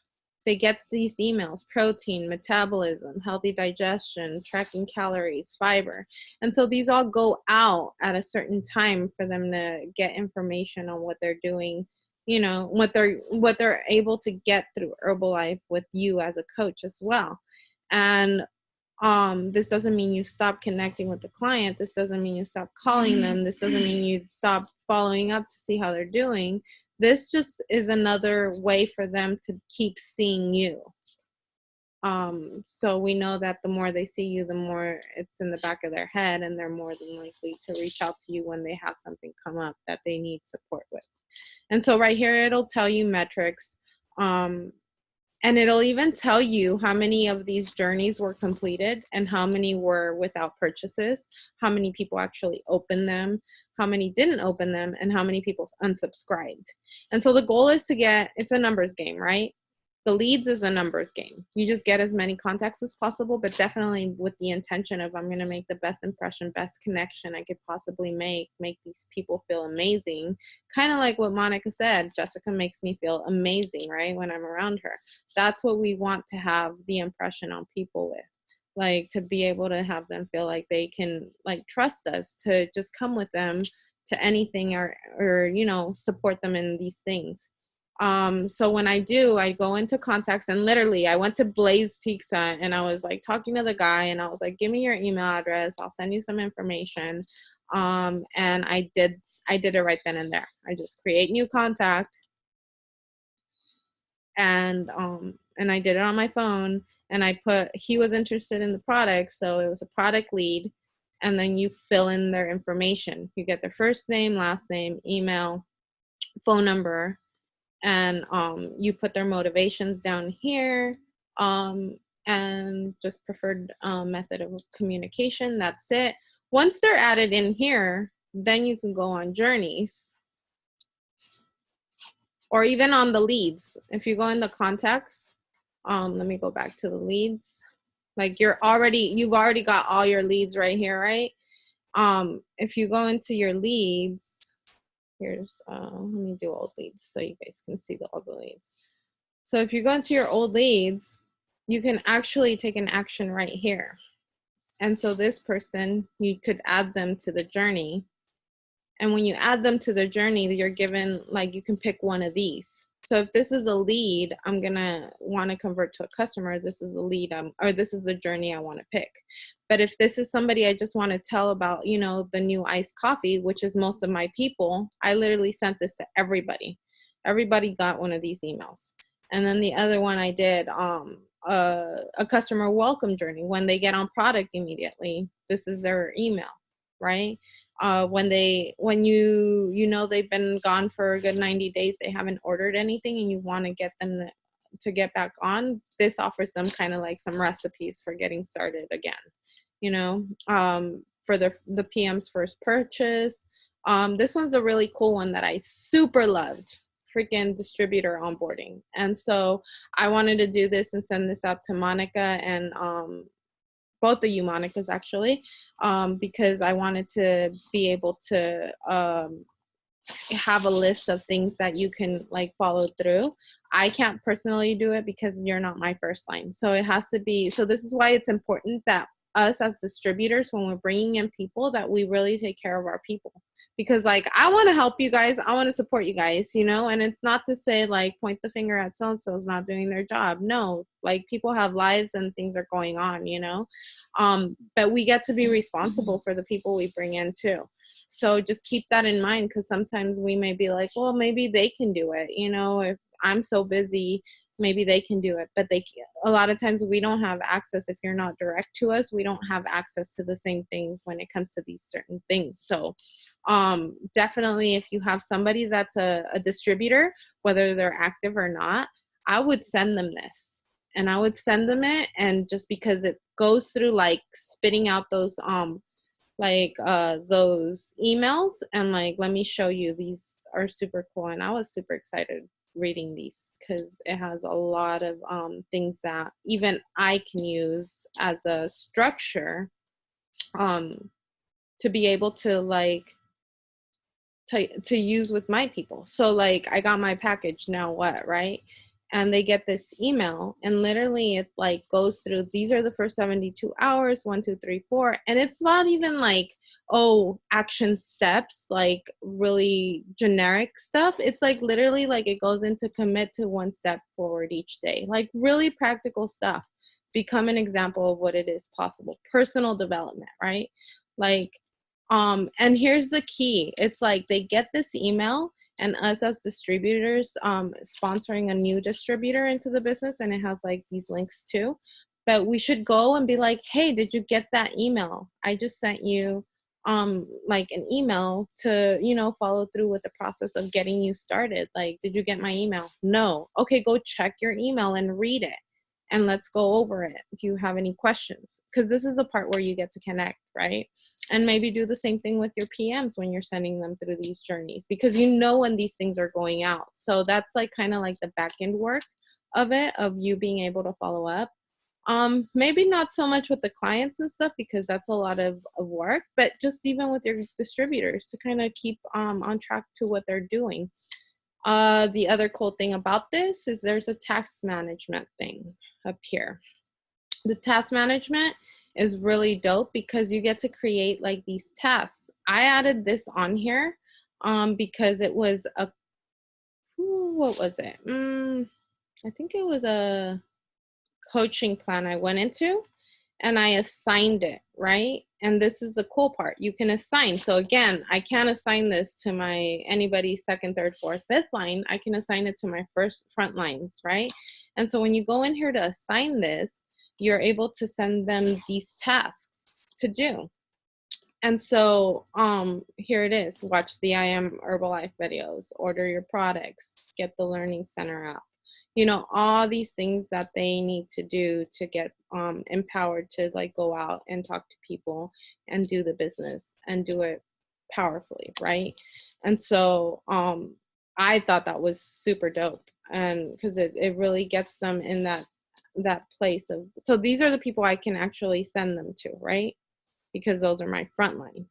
A: They get these emails: protein, metabolism, healthy digestion, tracking calories, fiber. And so these all go out at a certain time for them to get information on what they're doing, you know, what they're able to get through Herbalife with you as a coach as well. And this doesn't mean you stop connecting with the client. This doesn't mean you stop calling them. This doesn't mean you stop following up to see how they're doing. This just is another way for them to keep seeing you. So we know that the more they see you, the more it's in the back of their head, and they're more than likely to reach out to you when they have something come up that they need support with. And so right here, it'll tell you metrics. And it'll even tell you how many of these journeys were completed and how many were without purchases, how many people actually opened them, how many didn't open them, and how many people unsubscribed. And so the goal is to get, it's a numbers game, right? The leads is a numbers game. You just get as many contacts as possible, but definitely with the intention of, I'm going to make the best impression, best connection I could possibly make these people feel amazing. Kind of like what Monica said, Jessica makes me feel amazing, right, when I'm around her. That's what we want to have the impression on people with. Like, to be able to have them feel like they can, like, trust us to just come with them to anything, or you know, support them in these things. So when I go into contacts, and literally I went to Blaze Pizza and I was like talking to the guy and I was like, give me your email address, I'll send you some information. And I did it right then and there. I just create new contact, and I did it on my phone, and I put, he was interested in the product, so it was a product lead, and then you fill in their information. You get their first name, last name, email, phone number, and you put their motivations down here, and just preferred method of communication. That's it. Once they're added in here, then you can go on journeys, or even on the leads. If you go in the contacts, let me go back to the leads. Like, you've already got all your leads right here, right? If you go into your leads, here's, let me do old leads so you guys can see the old leads. So if you go into your old leads, you can actually take an action right here. And so this person, you could add them to the journey. And when you add them to the journey, you're given, like, you can pick one of these. So if this is a lead, I'm gonna want to convert to a customer. This is the lead, or this is the journey I want to pick. But if this is somebody I just want to tell about, you know, the new iced coffee, which is most of my people, I literally sent this to everybody. Everybody got one of these emails. And then the other one I did, a customer welcome journey. When they get on product immediately, this is their email, right? when you know they've been gone for a good 90 days, they haven't ordered anything, and you want to get them to get back on, this offers them kind of like some recipes for getting started again, you know, for the PM's first purchase. This one's a really cool one that I super loved, freaking distributor onboarding. And so I wanted to do this and send this out to Monica and both of you Monicas actually, because I wanted to be able to have a list of things that you can like follow through. I can't personally do it because you're not my first line. So it has to be, so this is why it's important that us as distributors, when we're bringing in people, that we really take care of our people. Because like, I want to help you guys, I want to support you guys, you know, and it's not to say like point the finger at so-and-so's not doing their job. No, like people have lives and things are going on, you know, but we get to be responsible for the people we bring in too. So just keep that in mind, because sometimes we may be like, well, maybe they can do it, you know, if I'm so busy, maybe they can do it. But a lot of times we don't have access. If you're not direct to us, we don't have access to the same things when it comes to these certain things. So definitely, if you have somebody that's a distributor, whether they're active or not, I would send them this, and I would send them it. And just because it goes through like spitting out those emails, and like, let me show you, these are super cool. And I was super excited reading these because it has a lot of things that even I can use as a structure to be able to like to use with my people. So like, I got my package, now what, right? And they get this email, and literally it like goes through, these are the first 72 hours, 1, 2, 3, 4. And it's not even like, oh, action steps, like really generic stuff. It's like literally like it goes into commit to 1 step forward each day, like really practical stuff. Become an example of what it is possible. Personal development, right? Like, and here's the key. It's like they get this email, and us as distributors sponsoring a new distributor into the business, and it has like these links too. But we should go and be like, hey, did you get that email? I just sent you like an email to, you know, follow through with the process of getting you started. Like, did you get my email? No. Okay, go check your email and read it, and let's go over it. Do you have any questions? Because this is the part where you get to connect, right? And maybe do the same thing with your PMs when you're sending them through these journeys, because you know when these things are going out. So that's like kind of like the back end work of it, of you being able to follow up. Maybe not so much with the clients and stuff, because that's a lot of work, but just even with your distributors to kind of keep on track to what they're doing. The other cool thing about this is there's a task management thing up here. The task management is really dope because you get to create like these tasks. I added this on here because it was what was it? I think it was a coaching plan I went into, and I assigned it, right? And this is the cool part. You can assign. So again, I can't assign this to anybody second, third, fourth, fifth line. I can assign it to my first front lines, right? And so when you go in here to assign this, you're able to send them these tasks to do. And so here it is. Watch the I Am Herbalife videos, order your products, get the Learning Center app. You know, all these things that they need to do to get empowered to like go out and talk to people and do the business and do it powerfully, right? And so I thought that was super dope, and because it really gets them in that place of, so these are the people I can actually send them to, right? Because those are my front line.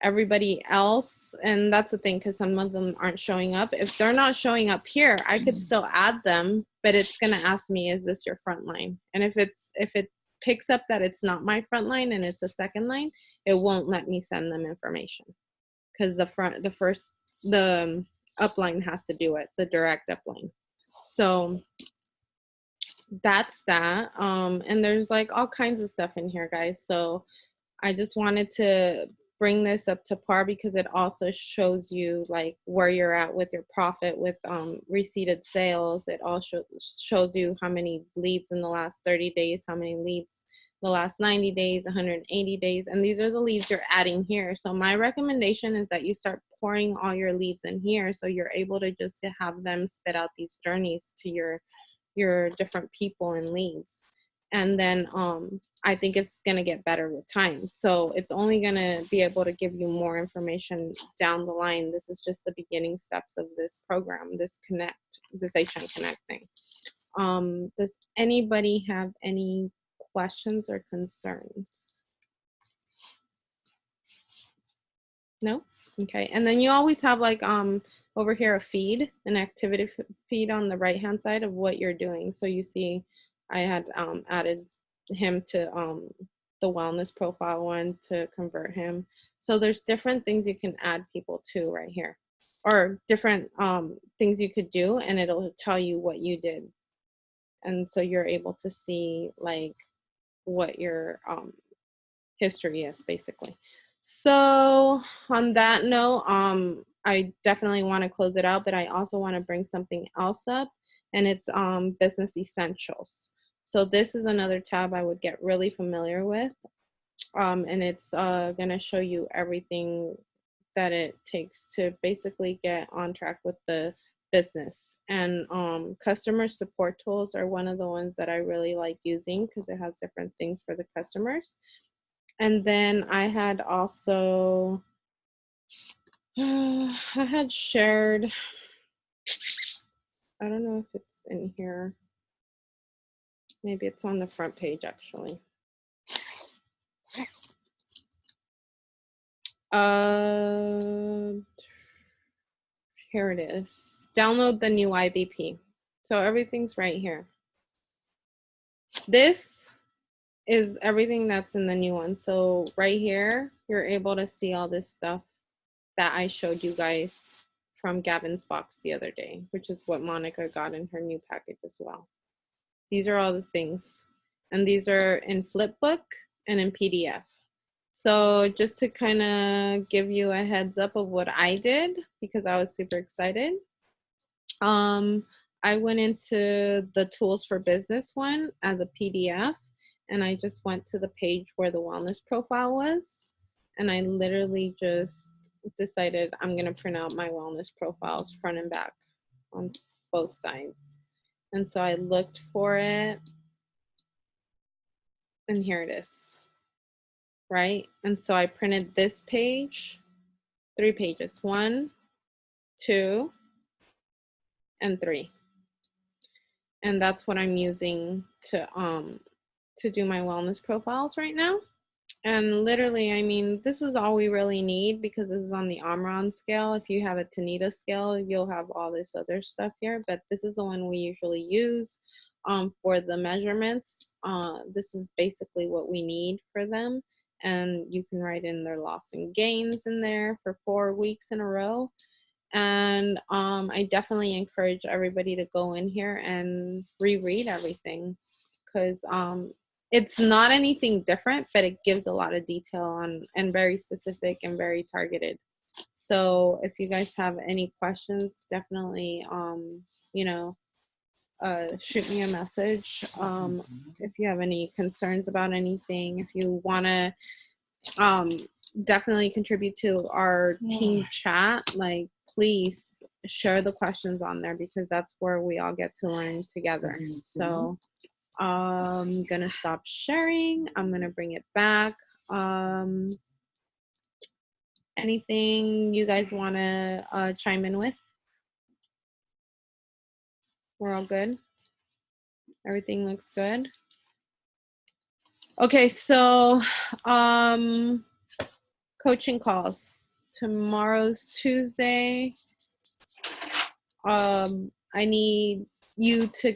A: Everybody else, and that's the thing, because some of them aren't showing up. If they're not showing up here, I could still add them, but it's going to ask me, is this your front line? And if it picks up that it's not my front line and it's a second line, it won't let me send them information, because the upline has to do it, the direct upline. So that's that. And there's like all kinds of stuff in here, guys. So I just wanted to bring this up to par because it also shows you like where you're at with your profit with receipted sales. It also shows you how many leads in the last 30 days, how many leads the last 90 days, 180 days, and these are the leads you're adding here. So my recommendation is that you start pouring all your leads in here so you're able to just to have them spit out these journeys to your different people and leads. And then I think it's going to get better with time. So it's only going to be able to give you more information down the line. This is just the beginning steps of this program, this HN Connect thing. Does anybody have any questions or concerns? No? Okay. And then you always have like over here a feed, an activity feed on the right hand side of what you're doing. So you see I had added him to the wellness profile one to convert him. So there's different things you can add people to right here, or different things you could do, and it'll tell you what you did. And so you're able to see like what your history is basically. So on that note, I definitely want to close it out, but I also want to bring something else up, and it's business essentials. So this is another tab I would get really familiar with, and it's going to show you everything that it takes to basically get on track with the business. And customer support tools are one of the ones that I really like using because it has different things for the customers. And then I had also, I had shared, I don't know if it's in here. Maybe it's on the front page actually. Here it is. Download the new IBP. So everything's right here. This is everything that's in the new one. So right here, you're able to see all this stuff that I showed you guys from Gavin's box the other day, which is what Monica got in her new package as well. These are all the things. And these are in flipbook and in PDF. So just to kind of give you a heads up of what I did, because I was super excited. I went into the tools for business one as a PDF, and I just went to the page where the wellness profile was, and I literally just decided I'm going to print out my wellness profiles front and back on both sides. And so I looked for it, and here it is, right? And so I printed this page, 3 pages, 1, 2, and 3. And that's what I'm using to do my wellness profiles right now. And literally, I mean, this is all we really need because this is on the Omron scale. If you have a Tanita scale, you'll have all this other stuff here, but this is the one we usually use for the measurements. This is basically what we need for them. And you can write in their loss and gains in there for 4 weeks in a row. And I definitely encourage everybody to go in here and reread everything, because it's not anything different, but it gives a lot of detail on and very specific and very targeted. So if you guys have any questions, definitely you know, shoot me a message. If you have any concerns about anything, if you want to definitely contribute to our team chat, like please share the questions on there, because that's where we all get to learn together. So I'm gonna stop sharing. I'm gonna bring it back. Anything you guys want to chime in with? We're all good. Everything looks good. Okay, so coaching calls. Tomorrow's Tuesday. I need you to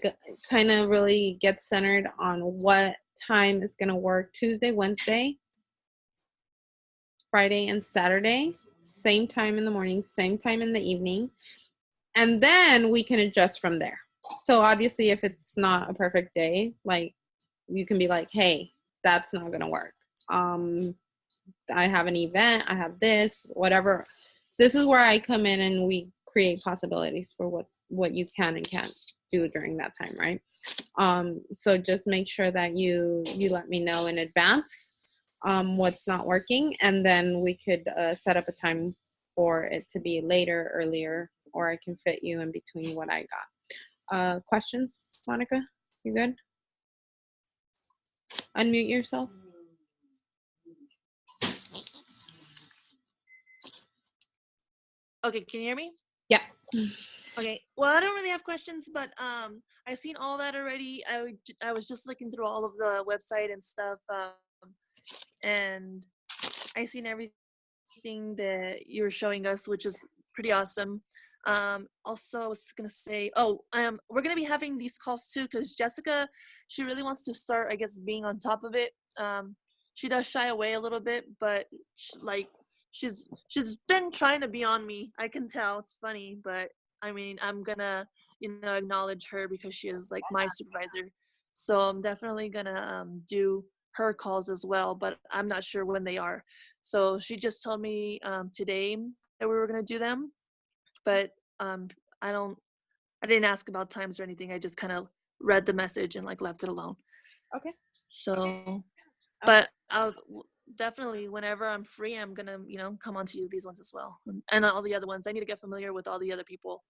A: kind of really get centered on what time is going to work. Tuesday, Wednesday, Friday, and Saturday. Same time in the morning, same time in the evening. And then we can adjust from there. So obviously, if it's not a perfect day, like you can be like, hey, that's not going to work. I have an event, I have this, whatever. This is where I come in and we create possibilities for what you can and can't do during that time, right? So just make sure that you let me know in advance what's not working, and then we could set up a time for it to be later, earlier, or I can fit you in between what I got. Questions, Monica? You good? Unmute yourself.
E: Okay, can you hear me?
A: Yeah.
E: Okay. Well, I don't really have questions, but I've seen all that already. I was just looking through all of the website and stuff, and I seen everything that you're showing us, which is pretty awesome. Also, I was gonna say, we're gonna be having these calls too, because Jessica, she really wants to start, I guess, being on top of it. She does shy away a little bit, but she's been trying to be on me. I can tell. It's funny, but I mean, I'm gonna, acknowledge her because she is like my supervisor. So I'm definitely gonna do her calls as well, but I'm not sure when they are. So she just told me today that we were gonna do them, but I didn't ask about times or anything. I just kind of read the message and like left it alone.
A: Okay.
E: So, but I'll definitely, whenever I'm free, I'm gonna come on to these ones as well, and all the other ones. I need to get familiar with all the other people,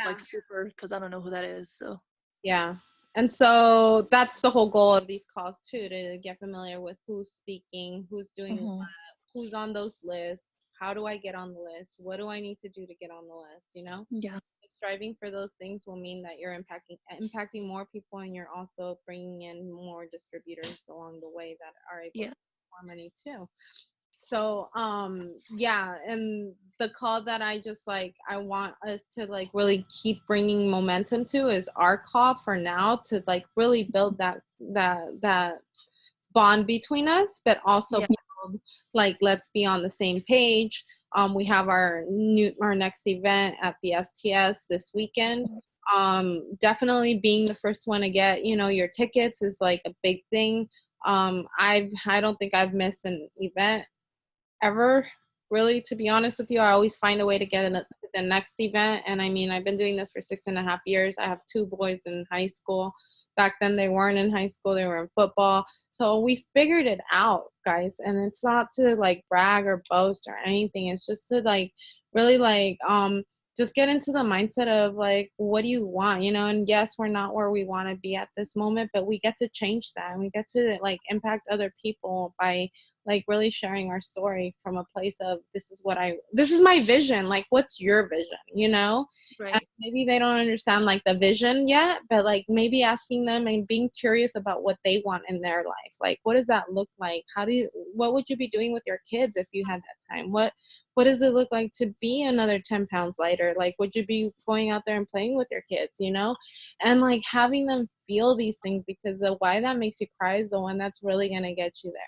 E: like Super, because I don't know who that is. So
A: yeah, and so that's the whole goal of these calls too, to get familiar with who's speaking, who's doing what, who's on those lists. How do I get on the list? What do I need to do to get on the list?
E: Yeah.
A: Striving for those things will mean that you're impacting more people, and you're also bringing in more distributors along the way that are able to make more money too. So and the call that I want us to like really keep bringing momentum to is our call for now, to like really build that bond between us, but also build, like, let's be on the same page. We have our next event at the STS this weekend. Definitely being the first one to get your tickets is like a big thing. I don't think I've missed an event ever, really, to be honest with you. I always find a way to get in the next event. And I mean, I've been doing this for 6.5 years. I have 2 boys in high school. Back then they weren't in high school, they were in football. So we figured it out, guys. And it's not to like brag or boast or anything. It's just to like really like just get into the mindset of like, what do you want? And yes, we're not where we want to be at this moment, but we get to change that, and we get to like impact other people by like really sharing our story from a place of this is my vision. Like, what's your vision?
E: Right.
A: And maybe they don't understand like the vision yet, but like maybe asking them and being curious about what they want in their life. Like, what does that look like? What would you be doing with your kids if you had that time? What does it look like to be another 10 pounds lighter? Like, would you be going out there and playing with your kids, and like having them feel these things, because the why that makes you cry is the one that's really going to get you there.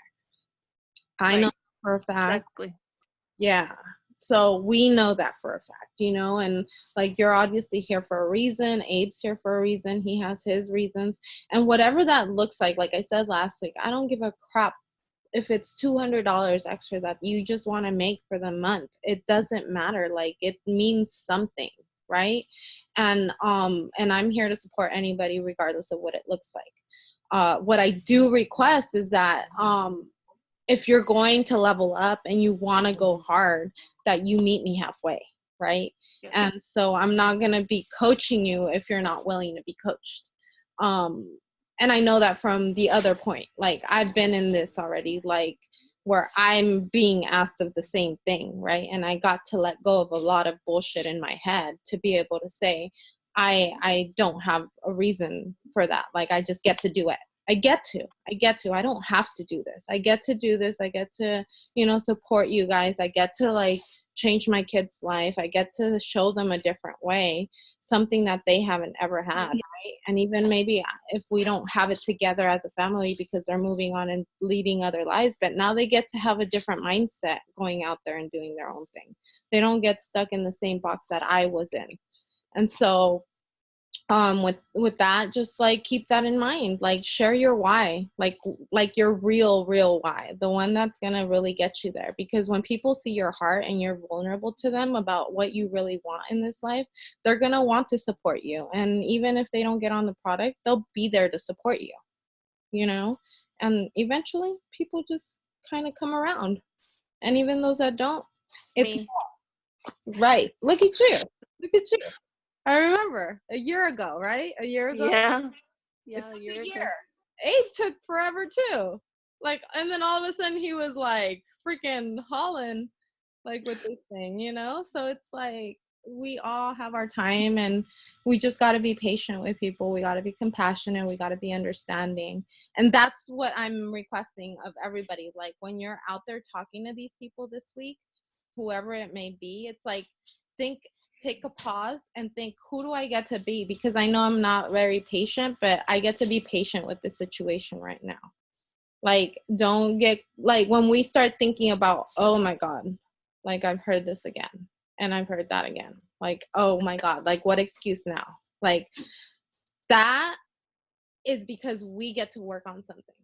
A: I know for a fact.
E: Exactly.
A: Yeah. So we know that for a fact, and like, you're obviously here for a reason. Abe's here for a reason. He has his reasons. And whatever that looks like I said last week, I don't give a crap if it's $200 extra that you just want to make for the month. It doesn't matter. Like, it means something, right? And I'm here to support anybody regardless of what it looks like. What I do request is that if you're going to level up and you want to go hard, that you meet me halfway, right? Yeah. And so I'm not going to be coaching you if you're not willing to be coached. And I know that from the other point. Like, I've been in this already, like, where I'm being asked of the same thing, right? And I got to let go of a lot of bullshit in my head to be able to say, I don't have a reason for that. Like, I just get to do it. I get to. I don't have to do this. I get to do this. I get to, support you guys. I get to like change my kids' life. I get to show them a different way, something that they haven't ever had, right? And even maybe if we don't have it together as a family because they're moving on and leading other lives, but now they get to have a different mindset going out there and doing their own thing. They don't get stuck in the same box that I was in. And so with that, just like keep that in mind. Like share your why, like your real why, the one that's gonna really get you there. Because when people see your heart and you're vulnerable to them about what you really want in this life, they're gonna want to support you. And even if they don't get on the product, they'll be there to support you, you know. And eventually people just kind of come around. And even those that don't, it's
E: Me.
A: right. Look at you. Look at you. I remember a year ago, right? A year ago.
E: Yeah.
A: It
E: Yeah,
A: took
E: a
A: a
E: year ago.
A: year. Abe took forever too. Like, and then all of a sudden he was like freaking hauling, like with this thing, you know? So it's like we all have our time, and we just got to be patient with people. We got to be compassionate. We got to be understanding. And that's what I'm requesting of everybody. Like when you're out there talking to these people this week, whoever it may be, it's like take a pause and think, who do I get to be? Because I know I'm not very patient, but I get to be patient with the situation right now. Like, don't get, like, when we start thinking about, oh my God, like I've heard this again and I've heard that again. Like, oh my God, like what excuse now? Like that is because we get to work on something.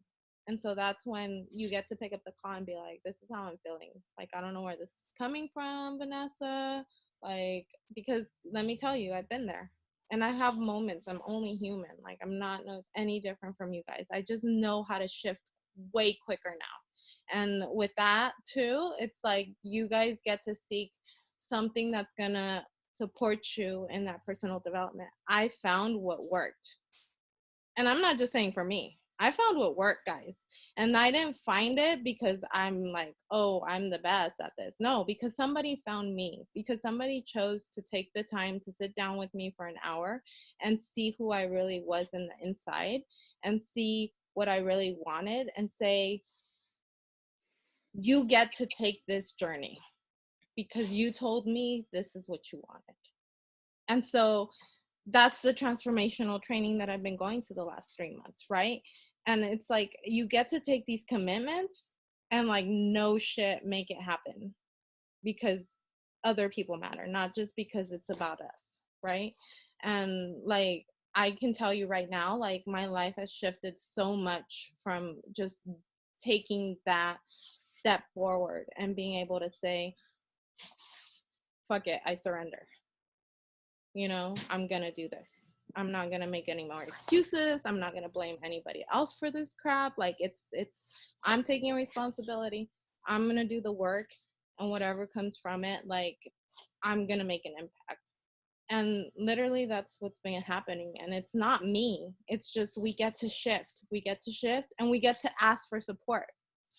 A: And so that's when you get to pick up the call and be like, this is how I'm feeling. Like, I don't know where this is coming from, Vanessa. Like, because let me tell you, I've been there. And I have moments. I'm only human. Like, I'm not any different from you guys. I just know how to shift way quicker now. And with that, too, it's like you guys get to seek something that's going to support you in that personal development. I found what worked. And I'm not just saying for me. I found what worked, guys. And I didn't find it because I'm like, oh, I'm the best at this. No, because somebody found me. Because somebody chose to take the time to sit down with me for an hour and see who I really was in the inside and see what I really wanted and say, you get to take this journey because you told me this is what you wanted. And so that's the transformational training that I've been going to the last 3 months, right? And it's like you get to take these commitments and like no shit make it happen because other people matter, not just because it's about us, right? And like I can tell you right now, like my life has shifted so much from just taking that step forward and being able to say, fuck it, I surrender. You know, I'm gonna do this. I'm not gonna make any more excuses. I'm not gonna blame anybody else for this crap. Like it's I'm taking responsibility. I'm gonna do the work, and whatever comes from it, like I'm gonna make an impact. And literally that's what's been happening. And it's not me. It's just we get to shift. We get to shift and we get to ask for support.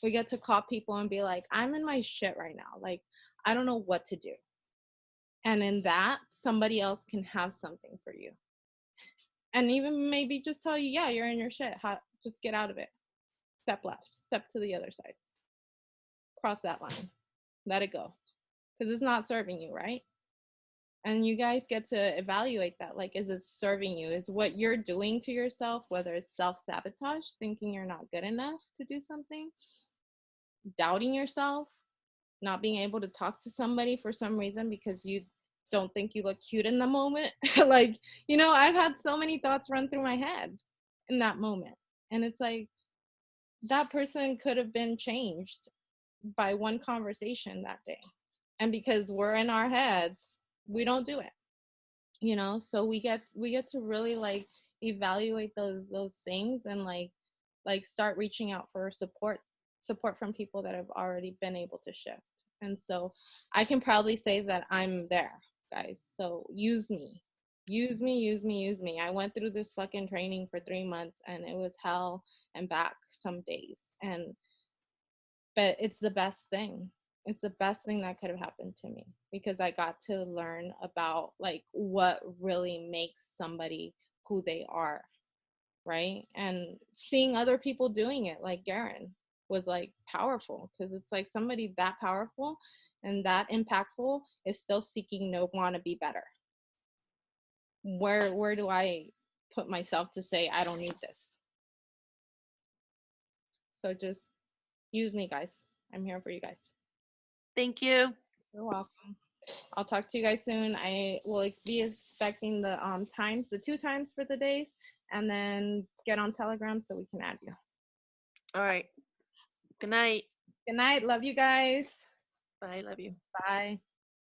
A: We get to call people and be like, I'm in my shit right now. Like I don't know what to do. And in that, somebody else can have something for you. And even maybe just tell you, yeah, you're in your shit. Just get out of it. Step left. Step to the other side. Cross that line. Let it go. Because it's not serving you, right? And you guys get to evaluate that. Like, is it serving you? Is what you're doing to yourself, whether it's self-sabotage, thinking you're not good enough to do something, doubting yourself, not being able to talk to somebody for some reason because you don't think you look cute in the moment. Like, you know, I've had so many thoughts run through my head in that moment. And it's like, that person could have been changed by one conversation that day. And because we're in our heads, we don't do it. You know, so we get to really like evaluate those things and like start reaching out for support from people that have already been able to shift. And so I can proudly say that I'm there, guys. So use me. I went through this fucking training for 3 months and it was hell and back some days. But it's the best thing. It's the best thing that could have happened to me because I got to learn about like what really makes somebody who they are, right? And seeing other people doing it, like Garen, was like powerful because it's like somebody that powerful and that impactful is still seeking to want to be better. Where do I put myself to say I don't need this? So just use me, guys. I'm here for you guys.
E: Thank you.
A: You're welcome. I'll talk to you guys soon. I will be expecting the times, the 2 times for the days, and then get on Telegram so we can add you.
E: All right. Good night.
A: Good night. Love you guys.
E: Bye. Love you.
A: Bye.